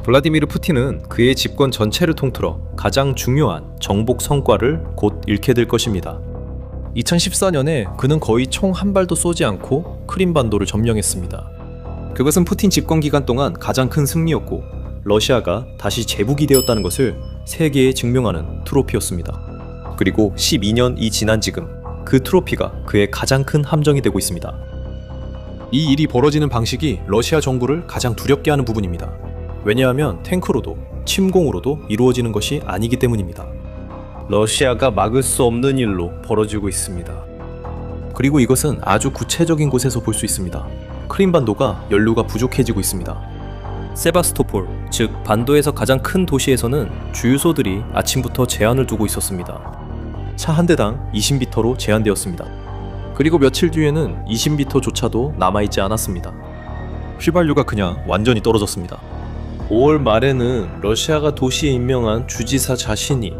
블라디미르 푸틴은 그의 집권 전체를 통틀어 가장 중요한 정복 성과를 곧 잃게 될 것입니다. 2014년에 그는 거의 총 한 발도 쏘지 않고 크림반도를 점령했습니다. 그것은 푸틴 집권 기간 동안 가장 큰 승리였고 러시아가 다시 제국이 되었다는 것을 세계에 증명하는 트로피였습니다. 그리고 12년이 지난 지금 그 트로피가 그의 가장 큰 함정이 되고 있습니다. 이 일이 벌어지는 방식이 러시아 정부를 가장 두렵게 하는 부분입니다. 왜냐하면 탱크로도 침공으로도 이루어지는 것이 아니기 때문입니다. 러시아가 막을 수 없는 일로 벌어지고 있습니다. 그리고 이것은 아주 구체적인 곳에서 볼 수 있습니다. 크림반도가 연료가 부족해지고 있습니다. 세바스토폴, 즉 반도에서 가장 큰 도시에서는 주유소들이 아침부터 제한을 두고 있었습니다. 차 한 대당 20리터로 제한되었습니다. 그리고 며칠 뒤에는 20리터조차도 남아있지 않았습니다. 휘발유가 그냥 완전히 떨어졌습니다. 5월 말에는 러시아가 도시에 임명한 주지사 자신이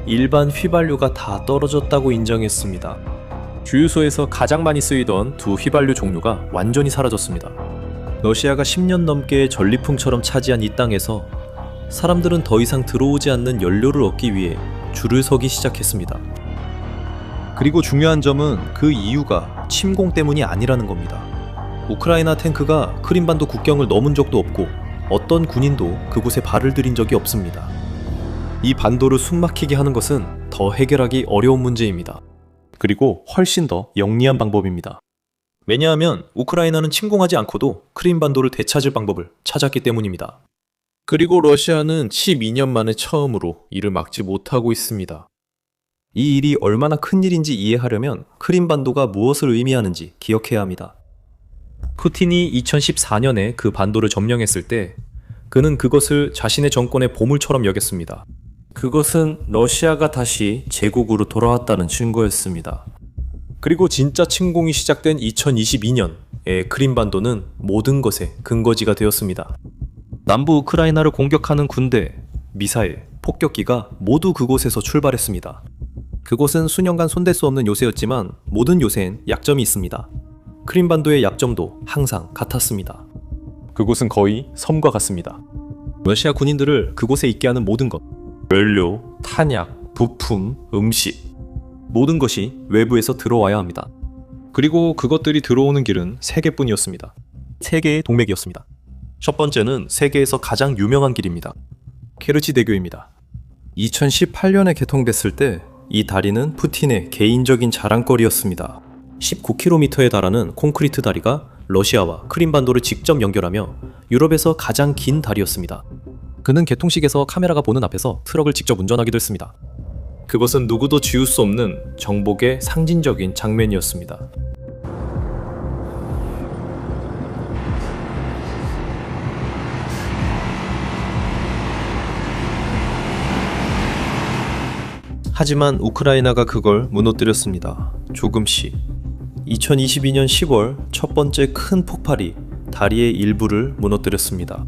일반 휘발유가 다 떨어졌다고 인정했습니다. 주유소에서 가장 많이 쓰이던 두 휘발유 종류가 완전히 사라졌습니다. 러시아가 10년 넘게 전리품처럼 차지한 이 땅에서 사람들은 더 이상 들어오지 않는 연료를 얻기 위해 줄을 서기 시작했습니다. 그리고 중요한 점은 그 이유가 침공 때문이 아니라는 겁니다. 우크라이나 탱크가 크림반도 국경을 넘은 적도 없고 어떤 군인도 그곳에 발을 들인 적이 없습니다. 이 반도를 숨막히게 하는 것은 더 해결하기 어려운 문제입니다. 그리고 훨씬 더 영리한 방법입니다. 왜냐하면 우크라이나는 침공하지 않고도 크림반도를 되찾을 방법을 찾았기 때문입니다. 그리고 러시아는 12년 만에 처음으로 이를 막지 못하고 있습니다. 이 일이 얼마나 큰 일인지 이해하려면 크림반도가 무엇을 의미하는지 기억해야 합니다. 푸틴이 2014년에 그 반도를 점령했을 때 그는 그것을 자신의 정권의 보물처럼 여겼습니다. 그것은 러시아가 다시 제국으로 돌아왔다는 증거였습니다. 그리고 진짜 침공이 시작된 2022년에 크림반도는 모든 것의 근거지가 되었습니다. 남부 우크라이나를 공격하는 군대, 미사일, 폭격기가 모두 그곳에서 출발했습니다. 그곳은 수년간 손댈 수 없는 요새였지만 모든 요새엔 약점이 있습니다. 크림반도의 약점도 항상 같았습니다. 그곳은 거의 섬과 같습니다. 러시아 군인들을 그곳에 있게 하는 모든 것, 연료, 탄약, 부품, 음식, 모든 것이 외부에서 들어와야 합니다. 그리고 그것들이 들어오는 길은 세 개뿐이었습니다. 세 개의 동맥이었습니다. 첫 번째는 세계에서 가장 유명한 길입니다. 케르치 대교입니다. 2018년에 개통됐을 때 이 다리는 푸틴의 개인적인 자랑거리였습니다. 19km에 달하는 콘크리트 다리가 러시아와 크림반도를 직접 연결하며 유럽에서 가장 긴 다리였습니다. 그는 개통식에서 카메라가 보는 앞에서 트럭을 직접 운전하기도 했습니다. 그것은 누구도 지울 수 없는 정복의 상징적인 장면이었습니다. 하지만 우크라이나가 그걸 무너뜨렸습니다. 조금씩. 2022년 10월 첫 번째 큰 폭발이 다리의 일부를 무너뜨렸습니다.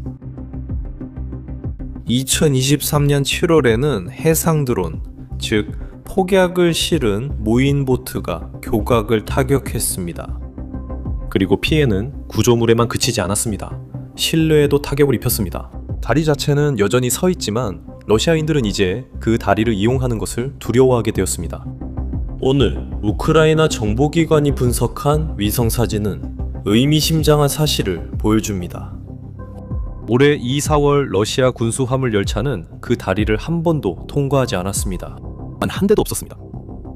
2023년 7월에는 해상 드론, 즉 폭약을 실은 무인보트가 교각을 타격했습니다. 그리고 피해는 구조물에만 그치지 않았습니다. 실내에도 타격을 입혔습니다. 다리 자체는 여전히 서 있지만 러시아인들은 이제 그 다리를 이용하는 것을 두려워하게 되었습니다. 오늘 우크라이나 정보기관이 분석한 위성사진은 의미심장한 사실을 보여줍니다. 올해 2, 4월 러시아 군수 화물 열차는 그 다리를 한 번도 통과하지 않았습니다. 단 한 대도 없었습니다.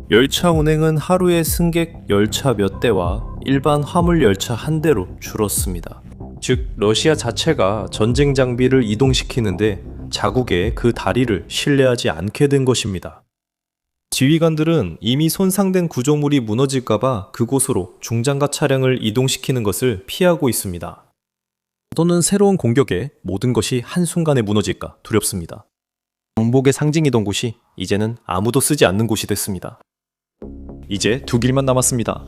열차 운행은 하루에 승객 열차 몇 대와 일반 화물 열차 한 대로 줄었습니다. 즉 러시아 자체가 전쟁 장비를 이동시키는데 자국의 그 다리를 신뢰하지 않게 된 것입니다. 지휘관들은 이미 손상된 구조물이 무너질까봐 그곳으로 중장갑 차량을 이동시키는 것을 피하고 있습니다. 또는 새로운 공격에 모든 것이 한순간에 무너질까 두렵습니다. 정복의 상징이던 곳이 이제는 아무도 쓰지 않는 곳이 됐습니다. 이제 두 길만 남았습니다.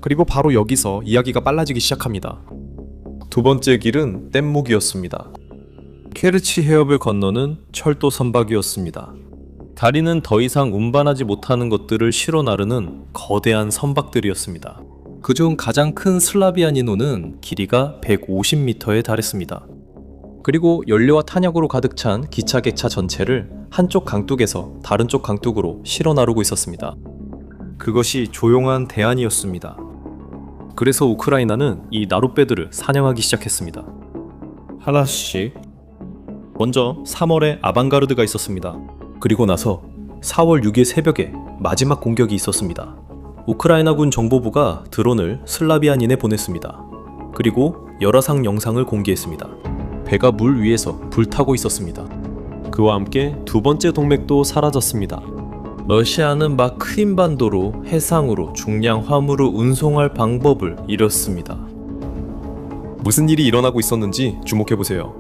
그리고 바로 여기서 이야기가 빨라지기 시작합니다. 두 번째 길은 뗏목이었습니다. 케르치 해협을 건너는 철도 선박이었습니다. 다리는 더 이상 운반하지 못하는 것들을 실어 나르는 거대한 선박들이었습니다. 그중 가장 큰 슬라비아니노는 길이가 150m에 달했습니다. 그리고 연료와 탄약으로 가득 찬 기차 객차 전체를 한쪽 강둑에서 다른 쪽 강둑으로 실어 나르고 있었습니다. 그것이 조용한 대안이었습니다. 그래서 우크라이나는 이 나룻배들을 사냥하기 시작했습니다. 하나씩. 먼저 3월에 아방가르드가 있었습니다. 그리고 나서 4월 6일 새벽에 마지막 공격이 있었습니다. 우크라이나군 정보부가 드론을 슬라비아닌에 보냈습니다. 그리고 열화상 영상을 공개했습니다. 배가 물 위에서 불타고 있었습니다. 그와 함께 두 번째 동맥도 사라졌습니다. 러시아는 막 크림반도로 해상으로 중량 화물을 운송할 방법을 잃었습니다. 무슨 일이 일어나고 있었는지 주목해보세요.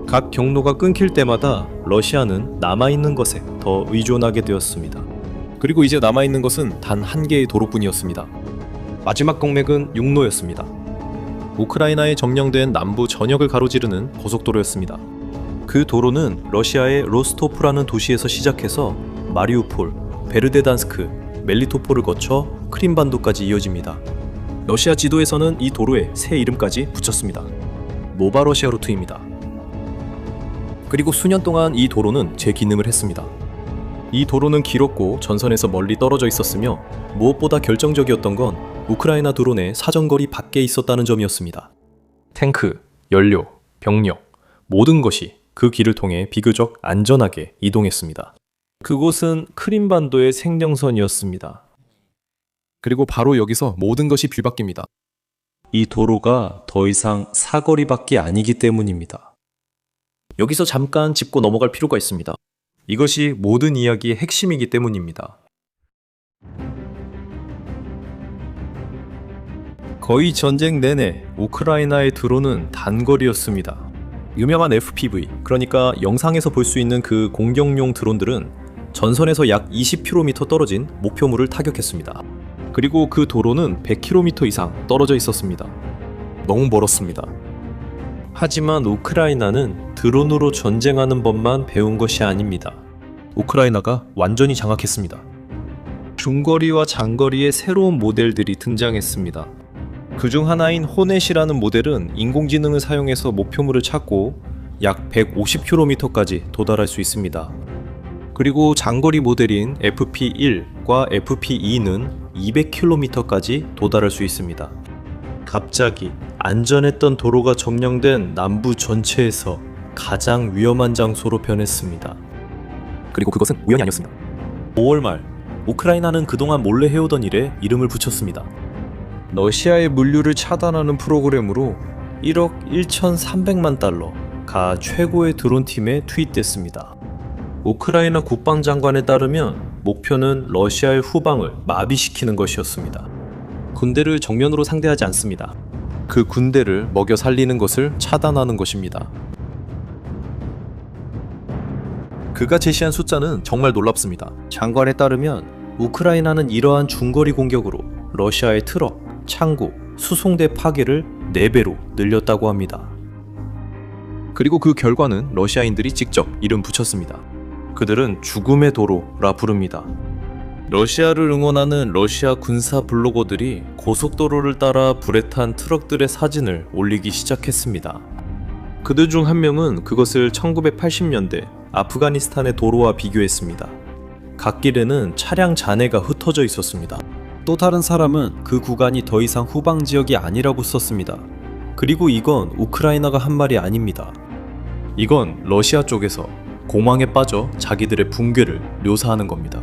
각 경로가 끊길 때마다 러시아는 남아있는 것에 더 의존하게 되었습니다. 그리고 이제 남아있는 것은 단 한 개의 도로뿐이었습니다. 마지막 동맥은 육로였습니다. 우크라이나에 점령된 남부 전역을 가로지르는 고속도로였습니다. 그 도로는 러시아의 로스토프라는 도시에서 시작해서 마리우폴, 베르데단스크, 멜리토폴을 거쳐 크림반도까지 이어집니다. 러시아 지도에서는 이 도로에 새 이름까지 붙였습니다. 노바러시아 루트입니다. 그리고 수년 동안 이 도로는 제 기능을 했습니다. 이 도로는 길었고 전선에서 멀리 떨어져 있었으며 무엇보다 결정적이었던 건 우크라이나 드론의 사정거리 밖에 있었다는 점이었습니다. 탱크, 연료, 병력, 모든 것이 그 길을 통해 비교적 안전하게 이동했습니다. 그곳은 크림반도의 생명선이었습니다. 그리고 바로 여기서 모든 것이 뒤바뀝니다. 이 도로가 더 이상 사거리밖에 아니기 때문입니다. 여기서 잠깐 짚고 넘어갈 필요가 있습니다. 이것이 모든 이야기의 핵심이기 때문입니다. 거의 전쟁 내내 우크라이나의 드론은 단거리였습니다. 유명한 FPV, 그러니까 영상에서 볼 수 있는 그 공격용 드론들은 전선에서 약 20km 떨어진 목표물을 타격했습니다. 그리고 그 도로는 100km 이상 떨어져 있었습니다. 너무 멀었습니다. 하지만 우크라이나는 드론으로 전쟁하는 법만 배운 것이 아닙니다. 우크라이나가 완전히 장악했습니다. 중거리와 장거리의 새로운 모델들이 등장했습니다. 그중 하나인 호넷이라는 모델은 인공지능을 사용해서 목표물을 찾고 약 150km까지 도달할 수 있습니다. 그리고 장거리 모델인 FP1과 FP2는 200km까지 도달할 수 있습니다. 갑자기 안전했던 도로가 점령된 남부 전체에서 가장 위험한 장소로 변했습니다. 그리고 그것은 우연이 아니었습니다. 5월 말, 우크라이나는 그동안 몰래 해오던 일에 이름을 붙였습니다. 러시아의 물류를 차단하는 프로그램으로 1억 1,300만 달러가 최고의 드론팀에 투입됐습니다. 우크라이나 국방장관에 따르면 목표는 러시아의 후방을 마비시키는 것이었습니다. 군대를 정면으로 상대하지 않습니다. 그 군대를 먹여 살리는 것을 차단하는 것입니다. 그가 제시한 숫자는 정말 놀랍습니다. 장관에 따르면 우크라이나는 이러한 중거리 공격으로 러시아의 트럭, 창고, 수송대 파괴를 4배로 늘렸다고 합니다. 그리고 그 결과는 러시아인들이 직접 이름 붙였습니다. 그들은 죽음의 도로라 부릅니다. 러시아를 응원하는 러시아 군사 블로거들이 고속도로를 따라 불에 탄 트럭들의 사진을 올리기 시작했습니다. 그들 중 한 명은 그것을 1980년대 아프가니스탄의 도로와 비교했습니다. 갓길에는 차량 잔해가 흩어져 있었습니다. 또 다른 사람은 그 구간이 더 이상 후방 지역이 아니라고 썼습니다. 그리고 이건 우크라이나가 한 말이 아닙니다. 이건 러시아 쪽에서 공황에 빠져 자기들의 붕괴를 묘사하는 겁니다.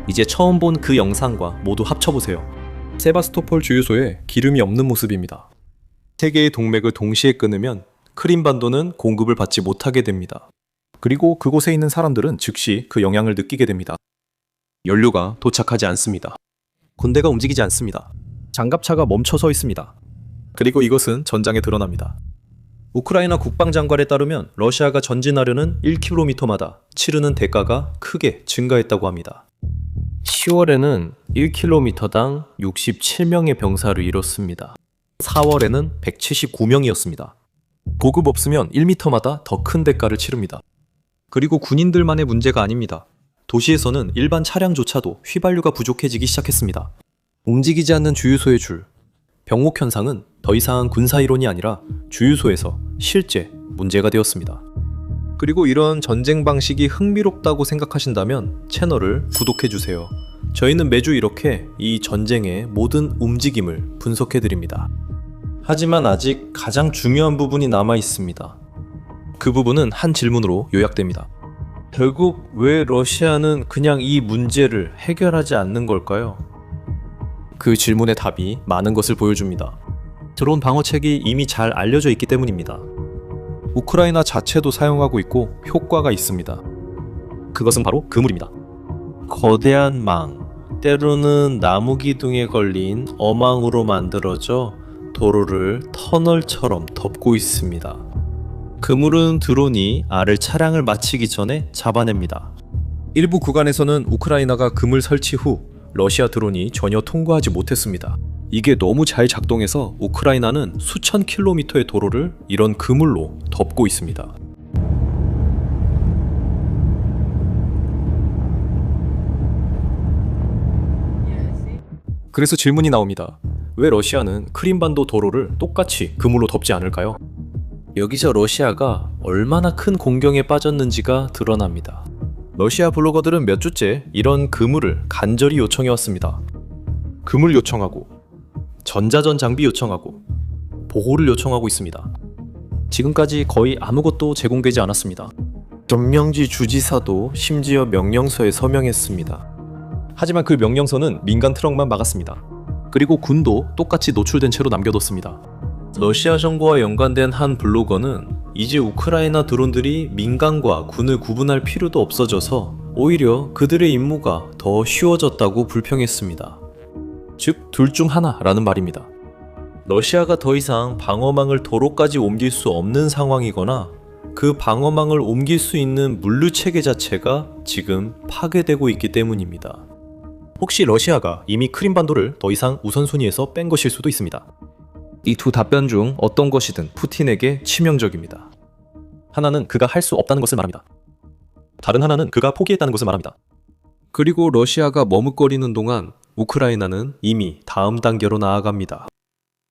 이제 처음 본 그 영상과 모두 합쳐보세요. 세바스토폴 주유소에 기름이 없는 모습입니다. 세 개의 동맥을 동시에 끊으면 크림반도는 공급을 받지 못하게 됩니다. 그리고 그곳에 있는 사람들은 즉시 그 영향을 느끼게 됩니다. 연료가 도착하지 않습니다. 군대가 움직이지 않습니다. 장갑차가 멈춰 서 있습니다. 그리고 이것은 전장에 드러납니다. 우크라이나 국방장관에 따르면 러시아가 전진하려는 1km마다 치르는 대가가 크게 증가했다고 합니다. 10월에는 1km당 67명의 병사를 잃었습니다. 4월에는 179명이었습니다. 보급 없으면 1m마다 더 큰 대가를 치릅니다. 그리고 군인들만의 문제가 아닙니다. 도시에서는 일반 차량조차도 휘발유가 부족해지기 시작했습니다. 움직이지 않는 주유소의 줄. 병목 현상은 더 이상 군사 이론이 아니라 주유소에서 실제 문제가 되었습니다. 그리고 이런 전쟁 방식이 흥미롭다고 생각하신다면 채널을 구독해주세요. 저희는 매주 이렇게 이 전쟁의 모든 움직임을 분석해드립니다. 하지만 아직 가장 중요한 부분이 남아 있습니다. 그 부분은 한 질문으로 요약됩니다. 결국 왜 러시아는 그냥 이 문제를 해결하지 않는 걸까요? 그 질문의 답이 많은 것을 보여줍니다. 드론 방어책이 이미 잘 알려져 있기 때문입니다. 우크라이나 자체도 사용하고 있고 효과가 있습니다. 그것은 바로 그물입니다. 거대한 망, 때로는 나무 기둥에 걸린 어망으로 만들어져 도로를 터널처럼 덮고 있습니다. 그물은 드론이 알을 차량을 마치기 전에 잡아냅니다. 일부 구간에서는 우크라이나가 그물 설치 후 러시아 드론이 전혀 통과하지 못했습니다. 이게 너무 잘 작동해서 우크라이나는 수천 킬로미터의 도로를 이런 그물로 덮고 있습니다. 그래서 질문이 나옵니다. 왜 러시아는 크림반도 도로를 똑같이 그물로 덮지 않을까요? 여기서 러시아가 얼마나 큰 공경에 빠졌는지가 드러납니다. 러시아 블로거들은 몇 주째 이런 그물을 간절히 요청해 왔습니다. 그물 요청하고 전자전 장비 요청하고 보호를 요청하고 있습니다. 지금까지 거의 아무것도 제공되지 않았습니다. 전명지 주지사도 심지어 명령서에 서명했습니다. 하지만 그 명령서는 민간 트럭만 막았습니다. 그리고 군도 똑같이 노출된 채로 남겨뒀습니다. 러시아 정부와 연관된 한 블로거는 이제 우크라이나 드론들이 민간과 군을 구분할 필요도 없어져서 오히려 그들의 임무가 더 쉬워졌다고 불평했습니다. 즉, 둘 중 하나라는 말입니다. 러시아가 더 이상 방어망을 도로까지 옮길 수 없는 상황이거나 그 방어망을 옮길 수 있는 물류체계 자체가 지금 파괴되고 있기 때문입니다. 혹시 러시아가 이미 크림반도를 더 이상 우선순위에서 뺀 것일 수도 있습니다. 이 두 답변 중 어떤 것이든 푸틴에게 치명적입니다. 하나는 그가 할 수 없다는 것을 말합니다. 다른 하나는 그가 포기했다는 것을 말합니다. 그리고 러시아가 머뭇거리는 동안 우크라이나는 이미 다음 단계로 나아갑니다.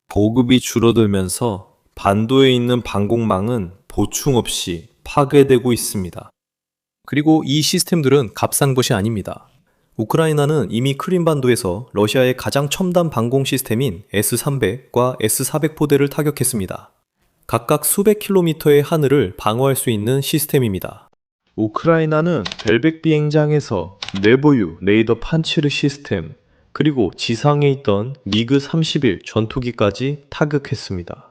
보급이 줄어들면서 반도에 있는 방공망은 보충 없이 파괴되고 있습니다. 그리고 이 시스템들은 값싼 것이 아닙니다. 우크라이나는 이미 크림반도에서 러시아의 가장 첨단 방공 시스템인 S-300과 S-400 포대를 타격했습니다. 각각 수백 킬로미터의 하늘을 방어할 수 있는 시스템입니다. 우크라이나는 벨백 비행장에서 네보유 레이더 판치르 시스템, 그리고 지상에 있던 미그 31 전투기까지 타격했습니다.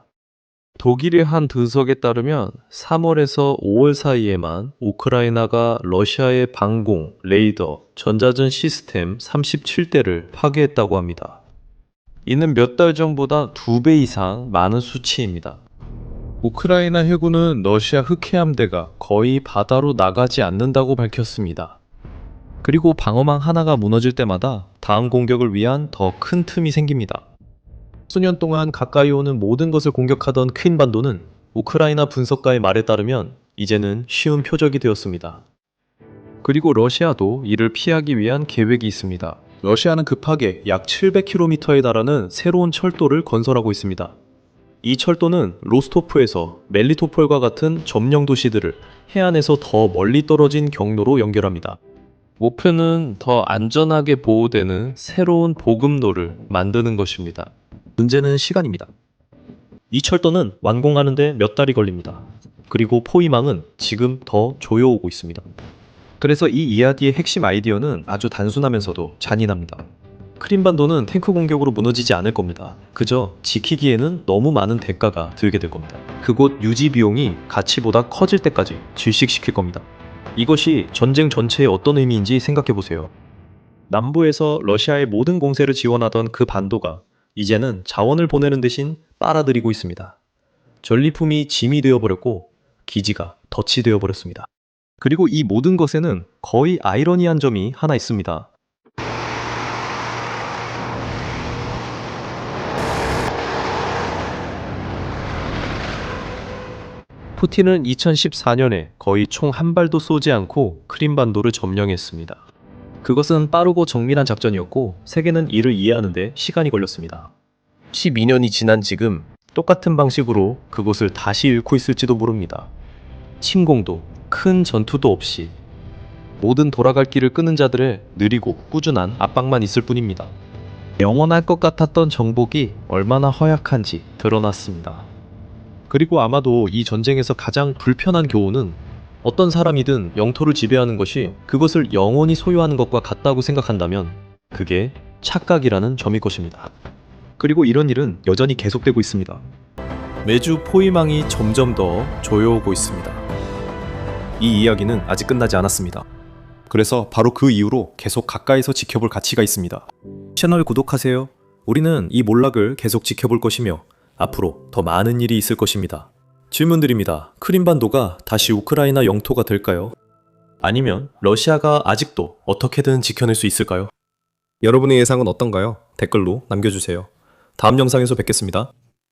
독일의 한 분석에 따르면 3월에서 5월 사이에만 우크라이나가 러시아의 방공, 레이더, 전자전 시스템 37대를 파괴했다고 합니다. 이는 몇 달 전보다 2배 이상 많은 수치입니다. 우크라이나 해군은 러시아 흑해함대가 거의 바다로 나가지 않는다고 밝혔습니다. 그리고 방어망 하나가 무너질 때마다 다음 공격을 위한 더 큰 틈이 생깁니다. 수년 동안 가까이 오는 모든 것을 공격하던 크림반도는 우크라이나 분석가의 말에 따르면 이제는 쉬운 표적이 되었습니다. 그리고 러시아도 이를 피하기 위한 계획이 있습니다. 러시아는 급하게 약 700km에 달하는 새로운 철도를 건설하고 있습니다. 이 철도는 로스토프에서 멜리토폴과 같은 점령 도시들을 해안에서 더 멀리 떨어진 경로로 연결합니다. 목표는 더 안전하게 보호되는 새로운 보급로를 만드는 것입니다. 문제는 시간입니다. 이 철도는 완공하는데 몇 달이 걸립니다. 그리고 포위망은 지금 더 조여오고 있습니다. 그래서 이 이야기의 핵심 아이디어는 아주 단순하면서도 잔인합니다. 크림반도는 탱크 공격으로 무너지지 않을 겁니다. 그저 지키기에는 너무 많은 대가가 들게 될 겁니다. 그곳 유지 비용이 가치보다 커질 때까지 질식시킬 겁니다. 이것이 전쟁 전체에 어떤 의미인지 생각해보세요. 남부에서 러시아의 모든 공세를 지원하던 그 반도가 이제는 자원을 보내는 대신 빨아들이고 있습니다. 전리품이 짐이 되어버렸고 기지가 덫이 되어버렸습니다. 그리고 이 모든 것에는 거의 아이러니한 점이 하나 있습니다. 푸틴은 2014년에 거의 총 한 발도 쏘지 않고 크림반도를 점령했습니다. 그것은 빠르고 정밀한 작전이었고 세계는 이를 이해하는데 시간이 걸렸습니다. 12년이 지난 지금 똑같은 방식으로 그곳을 다시 잃고 있을지도 모릅니다. 침공도 큰 전투도 없이 모든 돌아갈 길을 끄는 자들의 느리고 꾸준한 압박만 있을 뿐입니다. 영원할 것 같았던 정복이 얼마나 허약한지 드러났습니다. 그리고 아마도 이 전쟁에서 가장 불편한 교훈은 어떤 사람이든 영토를 지배하는 것이 그것을 영원히 소유하는 것과 같다고 생각한다면 그게 착각이라는 점일 것입니다. 그리고 이런 일은 여전히 계속되고 있습니다. 매주 포위망이 점점 더 조여오고 있습니다. 이 이야기는 아직 끝나지 않았습니다. 그래서 바로 그 이후로 계속 가까이서 지켜볼 가치가 있습니다. 채널 구독하세요. 우리는 이 몰락을 계속 지켜볼 것이며 앞으로 더 많은 일이 있을 것입니다. 질문드립니다. 크림반도가 다시 우크라이나 영토가 될까요? 아니면 러시아가 아직도 어떻게든 지켜낼 수 있을까요? 여러분의 예상은 어떤가요? 댓글로 남겨주세요. 다음 영상에서 뵙겠습니다.